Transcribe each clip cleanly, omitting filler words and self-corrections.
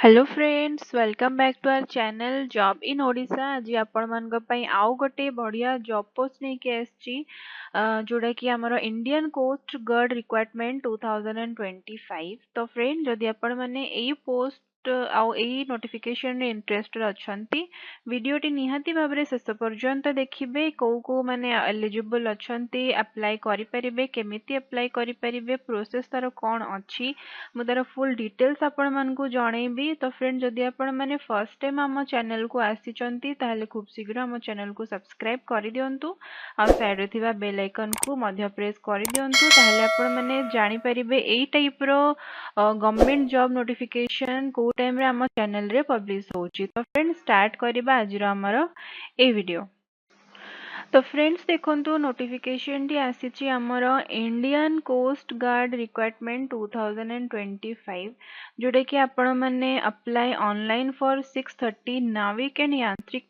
Hello friends, welcome back to our channel job in Odisha. आज आपण मानक पई आउ गोटे बढ़िया जॉब पोस्ट नहीं के आछि जोड़ा कि हमर इंडियन कोस्ट गार्ड रिक्वायरमेंट 2025। तो फ्रेंड जदि आपण माने एई पोस्ट आउ एई नोटिफिकेशन रे इंटरेस्टेड अछंती, वीडियोटी निहाती भाबरे शेष पर्यंत देखिबे। को माने एलिजिबल अछंती, अप्लाई करि परिबे, केमिति अप्लाई करि परिबे, प्रोसेस तार कोन अछि, मु तार फुल डिटेल्स आपण मानकु जणैबी। तो फ्रेंड जदि आपण माने फर्स्ट टाइम आम चैनल को आसीचंती ताहले खूब शीघ्र आम चैनल को सब्सक्राइब करि दियंतु आ साइड रे थिबा बेल आइकन को मध्य प्रेस करि दियंतु, ताहले आपण माने जानि परिबे एई टाइप रो गवर्नमेंट जॉब नोटिफिकेशन को टाइम रे आम चैनल रे पब्लिश होउची। तो फ्रेंड स्टार्ट करिबा आज रो हमर ए वीडियो। तो फ्रेंड्स देखो नोटिफिकेशन टी आसीची हमर इंडियन कोस्ट गार्ड रिक्वायरमेंट 2025, जोटा कि आपण माने अप्लाई ऑनलाइन फॉर 630 नाविक एंड यांत्रिक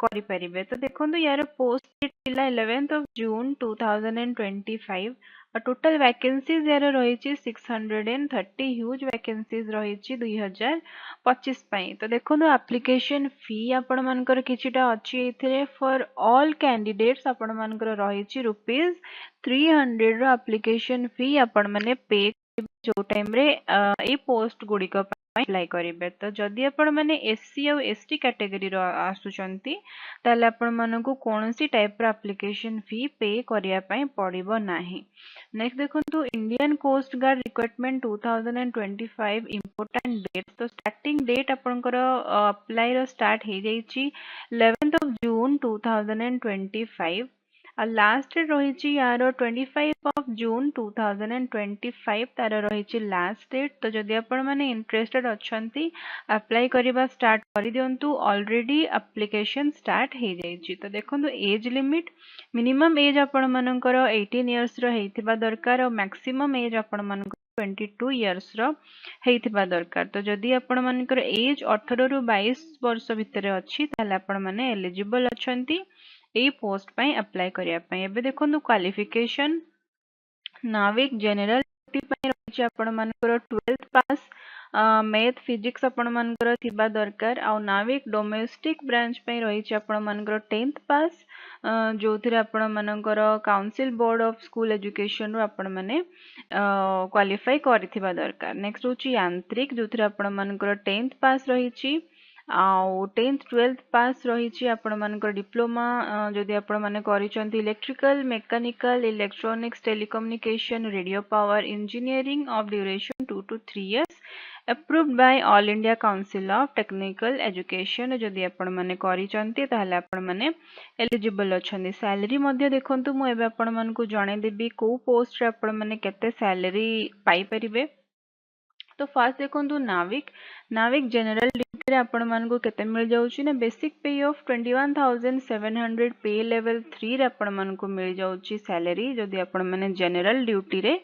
करि परिबे। तो देखो यार पोस्ट थिला 11th of June 2025 और टोटल वैकेंसीज यार रही 630 ह्यूज वैकेंसीज रही 2025 पई। तो देखो एप्लिकेशन फी आपण मानकर किछिटा अछि एथिरे फॉर ऑल कैंडिडेट्स आपण मानकर रही ₹300 रो एप्लिकेशन फी आपण माने पे जो टाइम रे ए पोस्ट गुडी को अप्लाई करिवे। तो जदि आपण माने एससी और एसटी कैटेगरी रो आसुचंती ताले आपण मानकु कोनोसी टाइप रो एप्लिकेशन फी पे करिया पई पड़िबो नाही। नेक्स्ट देखंतु Indian coast guard recruitment 2025 important date. तो स्टार्टिंग डेट आपनकर अप्लाई रो स्टार्ट हे जाईची 11th of June 2025 और लास्ट रही यार 25 of June 2025 तार रही लास्ट डेट। तो जदि आपण माने इंटरेस्टेड अछंती अप्लाई करिबा स्टार्ट करि दियंतु, ऑलरेडी एप्लिकेशन स्टार्ट हे जाईची। तो देखंतु एज लिमिट मिनिमम एज आपण मानकर 18 इयर्स रो हेथिबा दरकार और मैक्सिमम एज आपण मानकर 22 इयर्स रो हेथिबा दरकार। तो जदि आपण मानकर एज 18 रु 22 वर्ष भितर अछि ताले आपण माने एलिजिबल अछंती ए पोस्ट पई अप्लाई करिया पई। एबे देखंतु क्वालिफिकेशन नाविक जनरल पई रहिछि आपण मानकर 12th पास, मैथ फिजिक्स आपण मानकर थिबा दरकार। आ नाविक डोमेस्टिक ब्रांच पई रहिछि आपण मानकर 10th पास, जोथिरे आपण मानकर council board of school education रो आपण माने क्वालिफाई करथिबा दरकार। नेक्स्ट होछि यांत्रिक, जोथिरे आपण मानकर 10th पास रहिछि आउ 10th 12th पास रही आपण मानकर डिप्लोमा जदि आपण माने करिसंती electrical mechanical electronics telecommunication radio power engineering of duration 2 to 3 years approved by All India Council of Technical Education. जदि आपण माने करिसंती ताहले आपण माने एलिजिबल अछंती। सैलरी मध्ये देखंतु मु एबे आपण मानकु जणे देबी को पोस्ट रे आपण माने केते सैलरी पाई परिबे। तो फास्ट देखो नाविक नाविक जनरल ड्यूटी आपण मानकु केते मिल जाउची ना बेसिक पे ऑफ 21,700 पे लेवल 3 रे आपण मानकु मिल जाउची सैलरी जदि आपण माने जनरल ड्यूटी रे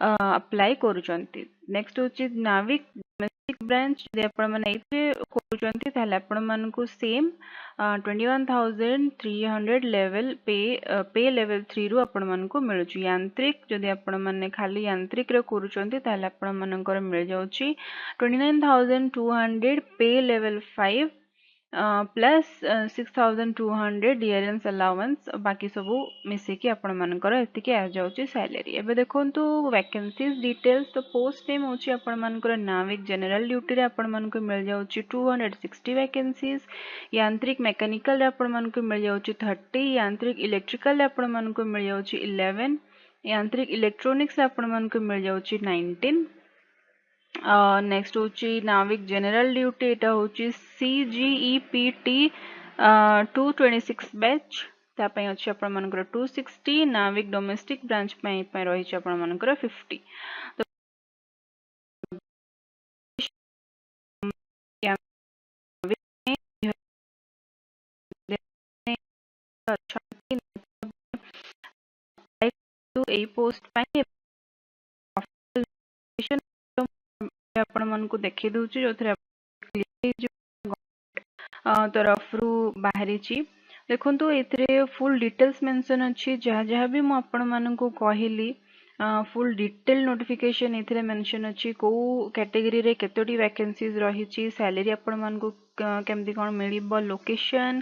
अप्लाई करूचंती। नेक्स्ट होची नाविक डोमेस्टिक ब्रांच जदि आपण माने एते करूचंती ताले आपण मानकु सेम 21,300 लेवल पे लेवल 3 रु आपण मानकु मिलुची। यांत्रिक जदि आपण माने खाली यांत्रिक रे करूचंती ताले आपण मानकर मिल जाउची 29,200 पे लेवल 5 प्लस 6,200 डियरेंस अलाउंस, बाकी सब मिसे कि आपण मानकर एतिके आ जाउची सैलरी। एबे देखंतु वैकेंसीज डिटेल्स। तो पोस्ट नेम होची आपण मानकर नाविक जनरल ड्यूटी रे आपण मानकर मिल जाउची 260 वैकेंसीज। यांत्रिक मैकेनिकल रे आपण मानकर मिल जाउची 30, यांत्रिक इलेक्ट्रिकल रे आपण मानकर मिल जाउची 11, यांत्रिक इलेक्ट्रॉनिक्स रे आपण मानकर मिल जाउची 19। नेक्स्ट होची नाविक जनरल ड्यूटी एटा होची CGEPT 226 बैच तापई अछि आपण मानकर 260, नाविक डोमेस्टिक ब्रांच पई रहिछि आपण मानकर 50। तो ए पोस्ट पई आपण मानकु देखि दउछि जोथरे तरफ रु बाहरी छी। देखंतु एथरे फुल डिटेल्स मेंशन अछि जहा जहा भी मु आपण मानकु कहिली फुल डिटेल नोटिफिकेशन एथिरे मेंशन अछि को कैटेगरी रे केतोटी वैकेंसीज रही सैलरी आपण मानकु केमती कोन मिलिबो location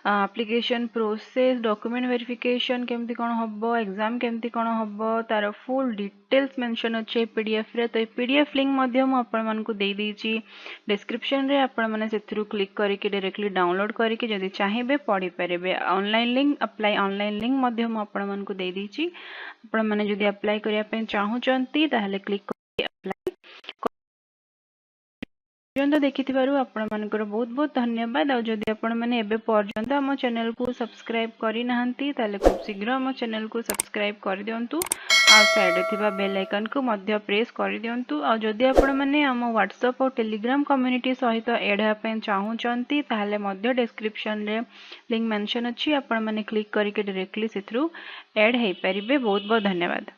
application process document verification केमती कोन हबो एग्जाम केमती कोन हबो तार फुल डिटेल्स मेंशन अछि पीडीएफ रे तो पीडीएफ लिंक माध्यम आपण मानकु दे देछि डिस्क्रिप्शन रे आपण माने सेथरु क्लिक करके डायरेक्टली डाउनलोड करके जदि चाहिबे पढि परिबे online link apply online link माध्यम आपण मानकु दे देछि आपण माने जदि अप्लाई करिया पे चाहूचंती ताहले क्लिक करके अप्लाई पर्यंत देखिथिबारु आपण मानकर बहुत बहुत धन्यवाद आ जदि आपण माने एबे पर्यंत हम चैनल को सब्सक्राइब करि नाहंती ताले खूब शीघ्र हम चैनल को सब्सक्राइब कर दियंतु आ साइड रे थिबा बेल आइकन को मध्य प्रेस कर दियंतु आ जदि आपण माने हम व्हाट्सएप और टेलीग्राम कम्युनिटी सहित ऐड हेबा पे चाहूचंती ताले मध्य डिस्क्रिप्शन रे लिंक मेंशन अछि आपण माने क्लिक करके डायरेक्टली सेथरु ऐड हे परिबे बहुत बहुत धन्यवाद।